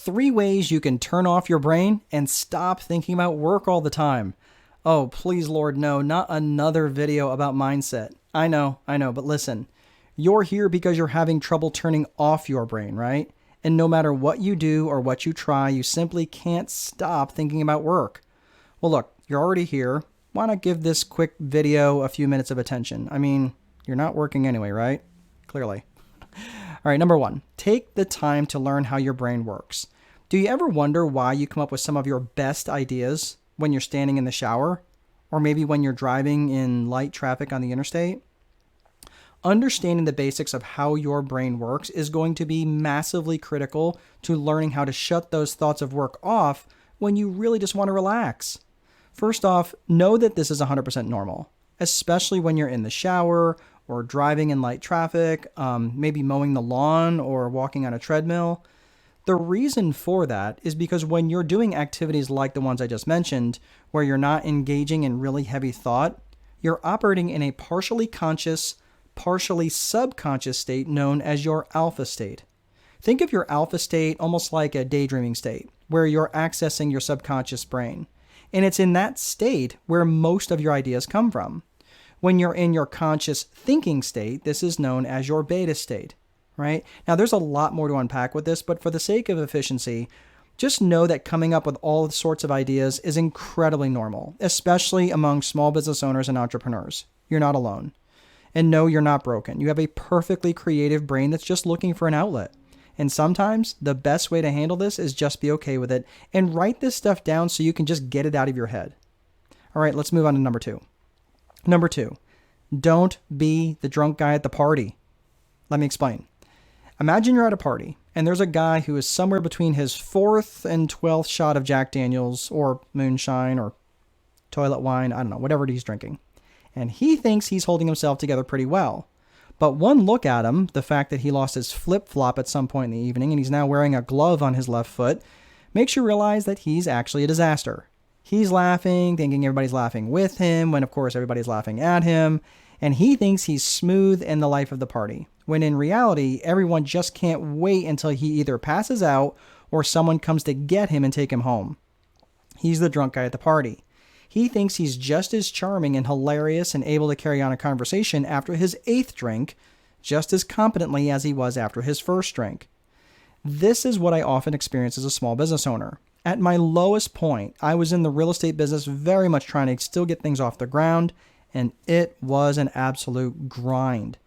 3 ways you can turn off your brain and stop thinking about work all the time. Oh, please, Lord, no, not another video about mindset. I know, but listen, you're here because you're having trouble turning off your brain, right? And no matter what you do or what you try, you simply can't stop thinking about work. Well, look, you're already here. Why not give this quick video a few minutes of attention? I mean, you're not working anyway, right? Clearly. All right, number 1, take the time to learn how your brain works. Do you ever wonder why you come up with some of your best ideas when you're standing in the shower, or maybe when you're driving in light traffic on the interstate? Understanding the basics of how your brain works is going to be massively critical to learning how to shut those thoughts of work off when you really just want to relax. First off, know that this is 100% normal, especially when you're in the shower or driving in light traffic, maybe mowing the lawn or walking on a treadmill. The reason for that is because when you're doing activities like the ones I just mentioned, where you're not engaging in really heavy thought, you're operating in a partially conscious, partially subconscious state known as your alpha state. Think of your alpha state almost like a daydreaming state, where you're accessing your subconscious brain. And it's in that state where most of your ideas come from. When you're in your conscious thinking state, this is known as your beta state, right? Now, there's a lot more to unpack with this, but for the sake of efficiency, just know that coming up with all sorts of ideas is incredibly normal, especially among small business owners and entrepreneurs. You're not alone. And no, you're not broken. You have a perfectly creative brain that's just looking for an outlet. And sometimes the best way to handle this is just be okay with it and write this stuff down so you can just get it out of your head. All right, let's move on to number 2. Number 2, don't be the drunk guy at the party. Let me explain. Imagine you're at a party and there's a guy who is somewhere between his 4th and 12th shot of Jack Daniels or moonshine or toilet wine, I don't know, whatever he's drinking. And he thinks he's holding himself together pretty well. But one look at him, the fact that he lost his flip-flop at some point in the evening and he's now wearing a glove on his left foot, makes you realize that he's actually a disaster. He's laughing, thinking everybody's laughing with him, when of course everybody's laughing at him, and he thinks he's smooth in the life of the party, when in reality, everyone just can't wait until he either passes out or someone comes to get him and take him home. He's the drunk guy at the party. He thinks he's just as charming and hilarious and able to carry on a conversation after his 8th drink, just as competently as he was after his 1st drink. This is what I often experience as a small business owner. At my lowest point, I was in the real estate business very much trying to still get things off the ground, and it was an absolute grind.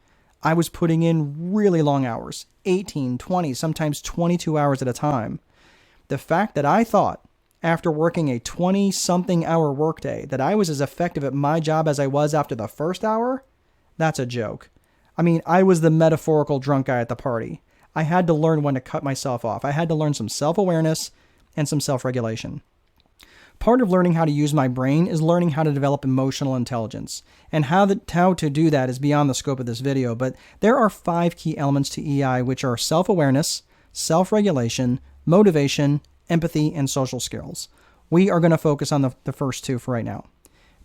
I was putting in really long hours, 18, 20, sometimes 22 hours at a time. The fact that I thought, after working a 20-something hour workday, that I was as effective at my job as I was after the 1st hour, that's a joke. I mean, I was the metaphorical drunk guy at the party. I had to learn when to cut myself off. I had to learn some self-awareness and some self-regulation. Part of learning how to use my brain is learning how to develop emotional intelligence. And how to do that is beyond the scope of this video, but there are 5 key elements to EI, which are self-awareness, self-regulation, motivation, empathy, and social skills. We are going to focus on the first 2 for right now.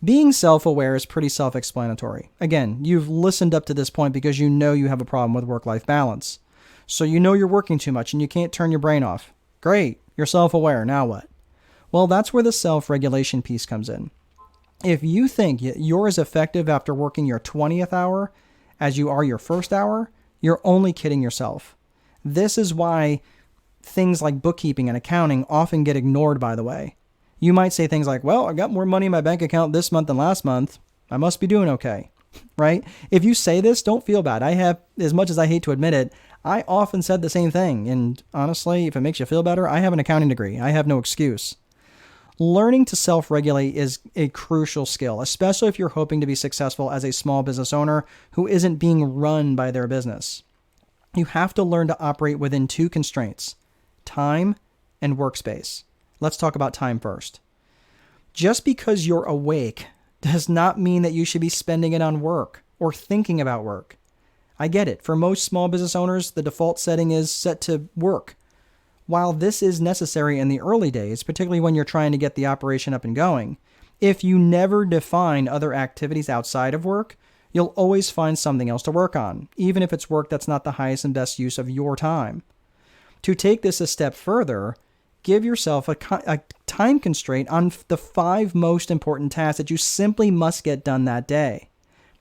Being self-aware is pretty self-explanatory. Again, you've listened up to this point because you know you have a problem with work-life balance. So you know you're working too much and you can't turn your brain off. Great. You're self-aware. Now what? Well, that's where the self-regulation piece comes in. If you think you're as effective after working your 20th hour as you are your 1st hour, you're only kidding yourself. This is why things like bookkeeping and accounting often get ignored, by the way. You might say things like, well, I got more money in my bank account this month than last month. I must be doing okay, right? If you say this, don't feel bad. I have, as much as I hate to admit it, I often said the same thing. And honestly, if it makes you feel better, I have an accounting degree. I have no excuse. Learning to self-regulate is a crucial skill, especially if you're hoping to be successful as a small business owner who isn't being run by their business. You have to learn to operate within 2 constraints, time and workspace. Let's talk about time first. Just because you're awake does not mean that you should be spending it on work or thinking about work. I get it. For most small business owners, the default setting is set to work. While this is necessary in the early days, particularly when you're trying to get the operation up and going, if you never define other activities outside of work, you'll always find something else to work on, even if it's work that's not the highest and best use of your time. To take this a step further, give yourself a time constraint on the 5 most important tasks that you simply must get done that day.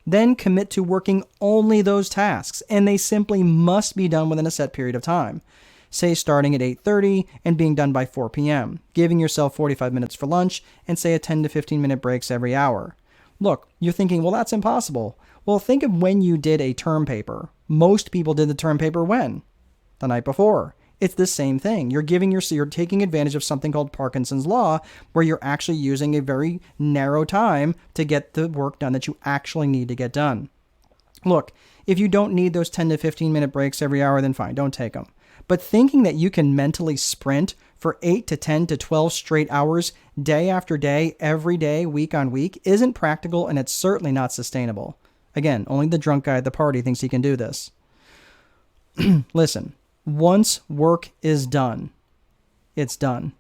Then commit to working only those tasks, and they simply must be done within a set period of time. Say starting at 8:30 and being done by 4 p.m., giving yourself 45 minutes for lunch, and say a 10 to 15 minute breaks every hour. Look, you're thinking, well, that's impossible. Well, think of when you did a term paper. Most people did the term paper when? The night before. It's the same thing. You're taking advantage of something called Parkinson's Law, where you're actually using a very narrow time to get the work done that you actually need to get done. Look, if you don't need those 10 to 15 minute breaks every hour, then fine, don't take them. But thinking that you can mentally sprint for 8 to 10 to 12 straight hours, day after day, every day, week on week, isn't practical, and it's certainly not sustainable. Again, only the drunk guy at the party thinks he can do this. Listen, once work is done, it's done.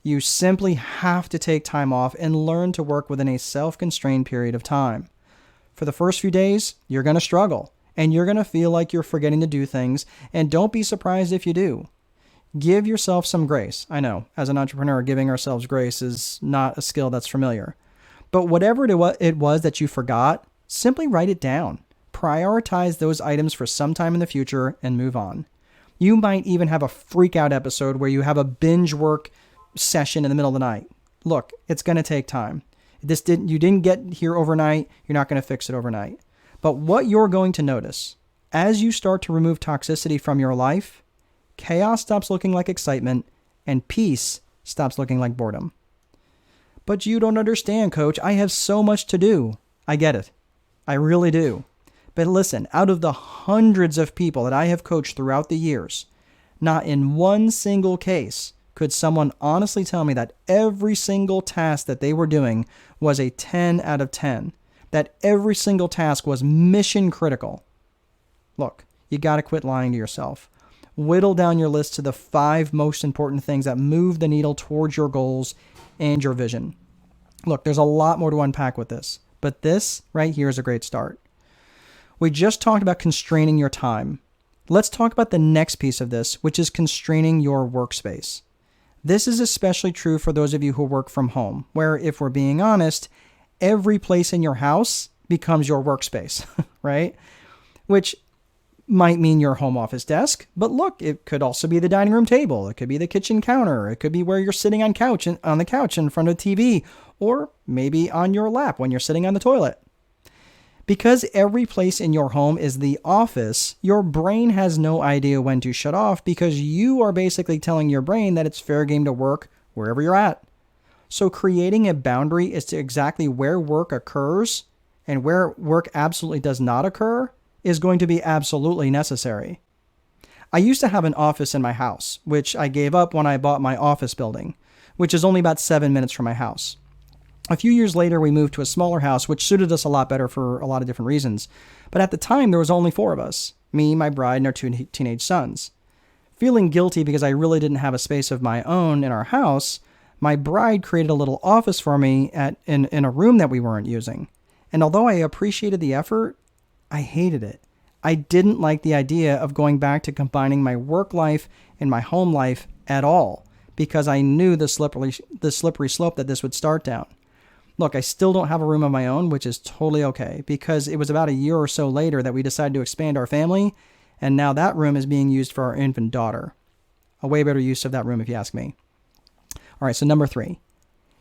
You simply have to take time off and learn to work within a self-constrained period of time. For the first few days, you're going to struggle, and you're going to feel like you're forgetting to do things, and don't be surprised if you do. Give yourself some grace. I know, as an entrepreneur, giving ourselves grace is not a skill that's familiar. But whatever it was that you forgot, simply write it down. Prioritize those items for some time in the future and move on. You might even have a freak out episode where you have a binge work session in the middle of the night. Look, it's going to take time. You didn't get here overnight. You're not going to fix it overnight. But what you're going to notice, as you start to remove toxicity from your life, chaos stops looking like excitement, and peace stops looking like boredom. But you don't understand, coach. I have so much to do. I get it. I really do. But listen, out of the hundreds of people that I have coached throughout the years, not in one single case could someone honestly tell me that every single task that they were doing was a 10 out of 10, that every single task was mission critical. Look, you got to quit lying to yourself. Whittle down your list to the 5 most important things that move the needle towards your goals and your vision. Look, there's a lot more to unpack with this, but this right here is a great start. We just talked about constraining your time. Let's talk about the next piece of this, which is constraining your workspace. This is especially true for those of you who work from home, where, if we're being honest, every place in your house becomes your workspace, right? Which might mean your home office desk, but look, it could also be the dining room table. It could be the kitchen counter. It could be where you're sitting on the couch in front of the TV, or maybe on your lap when you're sitting on the toilet. Because every place in your home is the office, your brain has no idea when to shut off, because you are basically telling your brain that it's fair game to work wherever you're at. So creating a boundary as to exactly where work occurs and where work absolutely does not occur is going to be absolutely necessary. I used to have an office in my house, which I gave up when I bought my office building, which is only about 7 minutes from my house. A few years later, we moved to a smaller house, which suited us a lot better for a lot of different reasons. But at the time, there was only 4 of us, me, my bride, and our 2 teenage sons. Feeling guilty because I really didn't have a space of my own in our house, my bride created a little office for me in a room that we weren't using. And although I appreciated the effort, I hated it. I didn't like the idea of going back to combining my work life and my home life at all, because I knew the slippery slope that this would start down. Look, I still don't have a room of my own, which is totally okay, because it was about a year or so later that we decided to expand our family, and now that room is being used for our infant daughter. A way better use of that room, if you ask me. All right, so number 3.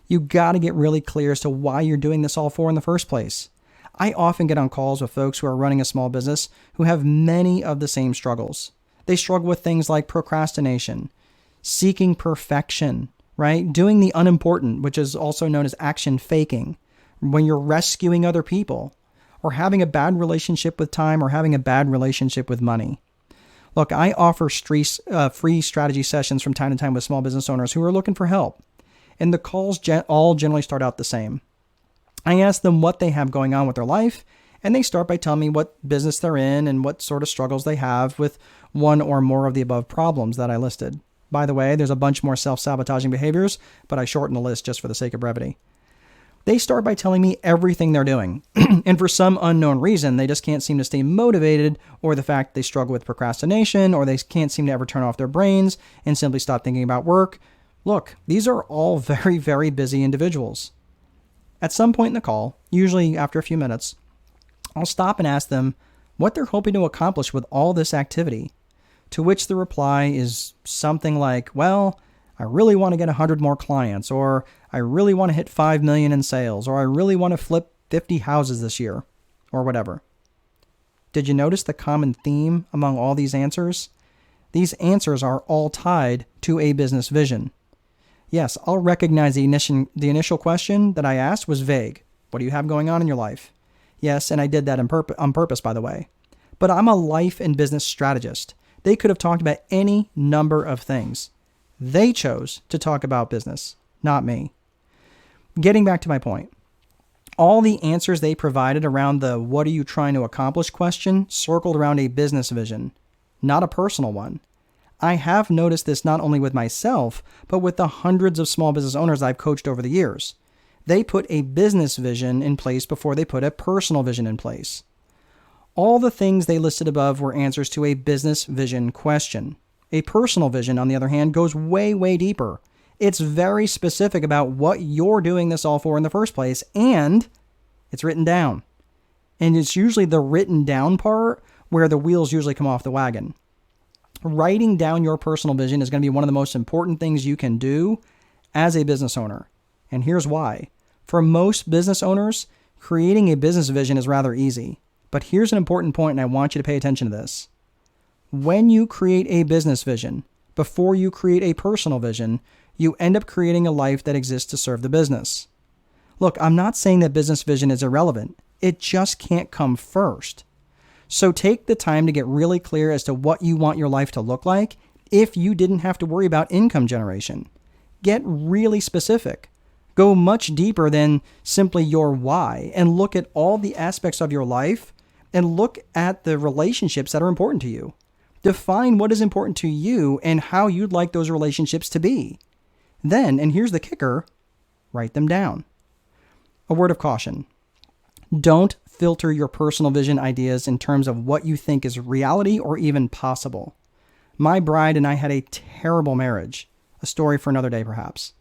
You got to get really clear as to why you're doing this all for in the first place. I often get on calls with folks who are running a small business who have many of the same struggles. They struggle with things like procrastination, seeking perfection, right? Doing the unimportant, which is also known as action faking, when you're rescuing other people, or having a bad relationship with time, or having a bad relationship with money. Look, I offer free strategy sessions from time to time with small business owners who are looking for help. And the calls all generally start out the same. I ask them what they have going on with their life, and they start by telling me what business they're in and what sort of struggles they have with one or more of the above problems that I listed. By the way, there's a bunch more self-sabotaging behaviors, but I shortened the list just for the sake of brevity. They start by telling me everything they're doing. And for some unknown reason, they just can't seem to stay motivated, or the fact they struggle with procrastination, or they can't seem to ever turn off their brains and simply stop thinking about work. Look, these are all very, very busy individuals. At some point in the call, usually after a few minutes, I'll stop and ask them what they're hoping to accomplish with all this activity. To which the reply is something like, well, I really want to get 100 more clients, or I really want to hit 5 million in sales, or I really want to flip 50 houses this year, or whatever. Did you notice the common theme among all these answers? These answers are all tied to a business vision. Yes, I'll recognize the initial question that I asked was vague. What do you have going on in your life? Yes, and I did that on purpose, by the way. But I'm a life and business strategist. They could have talked about any number of things. They chose to talk about business, not me. Getting back to my point, all the answers they provided around the "what are you trying to accomplish" question circled around a business vision, not a personal one. I have noticed this not only with myself, but with the hundreds of small business owners I've coached over the years. They put a business vision in place before they put a personal vision in place. All the things they listed above were answers to a business vision question. A personal vision, on the other hand, goes way, way deeper. It's very specific about what you're doing this all for in the first place, and it's written down. And it's usually the written down part where the wheels usually come off the wagon. Writing down your personal vision is going to be one of the most important things you can do as a business owner. And here's why. For most business owners, creating a business vision is rather easy. But here's an important point, and I want you to pay attention to this. When you create a business vision, before you create a personal vision, you end up creating a life that exists to serve the business. Look, I'm not saying that business vision is irrelevant. It just can't come first. So take the time to get really clear as to what you want your life to look like if you didn't have to worry about income generation. Get really specific. Go much deeper than simply your why, and look at all the aspects of your life and look at the relationships that are important to you. Define what is important to you and how you'd like those relationships to be. Then, and here's the kicker, write them down. A word of caution. Don't filter your personal vision ideas in terms of what you think is reality or even possible. My bride and I had a terrible marriage. A story for another day, perhaps.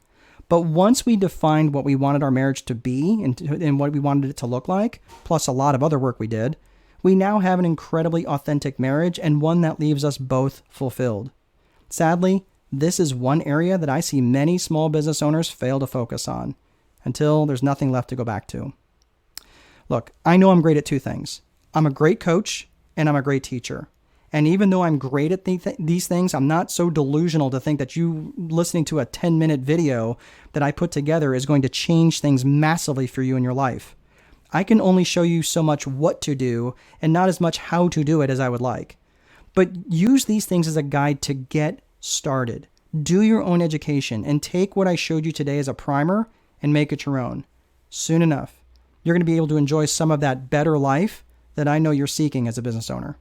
But once we defined what we wanted our marriage to be and what we wanted it to look like, plus a lot of other work we did, we now have an incredibly authentic marriage and one that leaves us both fulfilled. Sadly, this is one area that I see many small business owners fail to focus on until there's nothing left to go back to. Look, I know I'm great at two things. I'm a great coach and I'm a great teacher. And even though I'm great at these things, I'm not so delusional to think that you listening to a 10-minute video that I put together is going to change things massively for you in your life. I can only show you so much what to do and not as much how to do it as I would like. But use these things as a guide to get started. Do your own education and take what I showed you today as a primer and make it your own. Soon enough, you're going to be able to enjoy some of that better life that I know you're seeking as a business owner.